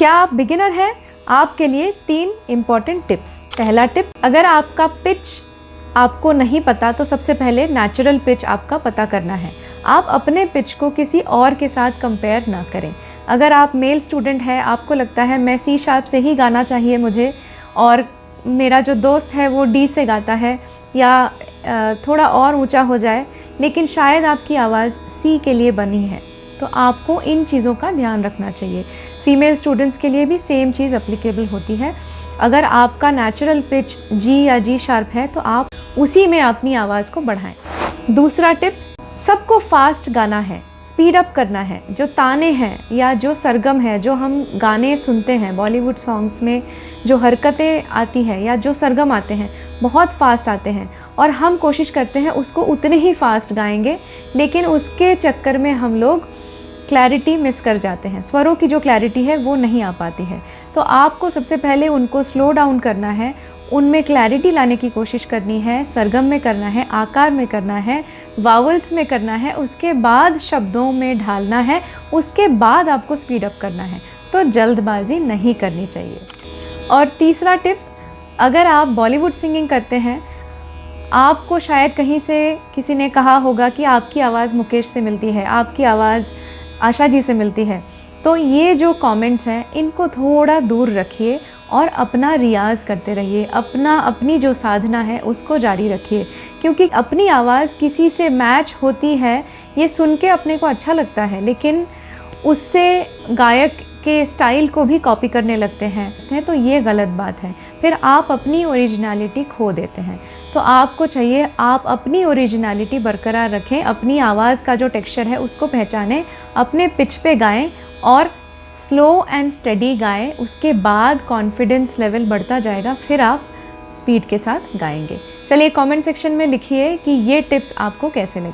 क्या आप बिगिनर हैं? आपके लिए 3 इम्पॉर्टेंट टिप्स। पहला टिप, अगर आपका पिच आपको नहीं पता तो सबसे पहले नेचुरल पिच आपका पता करना है। आप अपने पिच को किसी और के साथ कंपेयर ना करें। अगर आप मेल स्टूडेंट हैं, आपको लगता है मैं सी शार्प से ही गाना चाहिए मुझे और मेरा जो दोस्त है वो डी से गाता है या थोड़ा और ऊंचा हो जाए, लेकिन शायद आपकी आवाज़ सी के लिए बनी है, तो आपको इन चीज़ों का ध्यान रखना चाहिए। फीमेल स्टूडेंट्स के लिए भी सेम चीज़ एप्लीकेबल होती है। अगर आपका नेचुरल पिच जी या जी शार्प है तो आप उसी में अपनी आवाज़ को बढ़ाएं। दूसरा टिप, सबको फास्ट गाना है, स्पीड अप करना है। जो ताने हैं या जो सरगम है, जो हम गाने सुनते हैं बॉलीवुड सॉन्ग्स में, जो हरकतें आती हैं या जो सरगम आते हैं बहुत फास्ट आते हैं और हम कोशिश करते हैं उसको उतने ही फास्ट गाएंगे, लेकिन उसके चक्कर में हम लोग क्लैरिटी मिस कर जाते हैं। स्वरों की जो क्लैरिटी है वो नहीं आ पाती है। तो आपको सबसे पहले उनको स्लो डाउन करना है, उनमें क्लैरिटी लाने की कोशिश करनी है। सरगम में करना है, आकार में करना है, वावल्स में करना है, उसके बाद शब्दों में ढालना है, उसके बाद आपको स्पीड अप करना है। तो जल्दबाजी नहीं करनी चाहिए। और तीसरा टिप, अगर आप बॉलीवुड सिंगिंग करते हैं, आपको शायद कहीं से किसी ने कहा होगा कि आपकी आवाज़ मुकेश से मिलती है, आपकी आवाज़ आशा जी से मिलती है, तो ये जो कमेंट्स हैं इनको थोड़ा दूर रखिए और अपना रियाज़ करते रहिए। अपनी जो साधना है उसको जारी रखिए, क्योंकि अपनी आवाज़ किसी से मैच होती है ये सुन के अपने को अच्छा लगता है, लेकिन उससे गायक के स्टाइल को भी कॉपी करने लगते हैं, तो ये गलत बात है। फिर आप अपनी ओरिजिनलिटी खो देते हैं। तो आपको चाहिए आप अपनी ओरिजिनलिटी बरकरार रखें, अपनी आवाज़ का जो टेक्सचर है उसको पहचानें, अपने पिच पे गाएं और स्लो एंड स्टेडी गाएं। उसके बाद कॉन्फिडेंस लेवल बढ़ता जाएगा, फिर आप स्पीड के साथ गाएंगे। चलिए कमेंट सेक्शन में लिखिए कि ये टिप्स आपको कैसे लगे।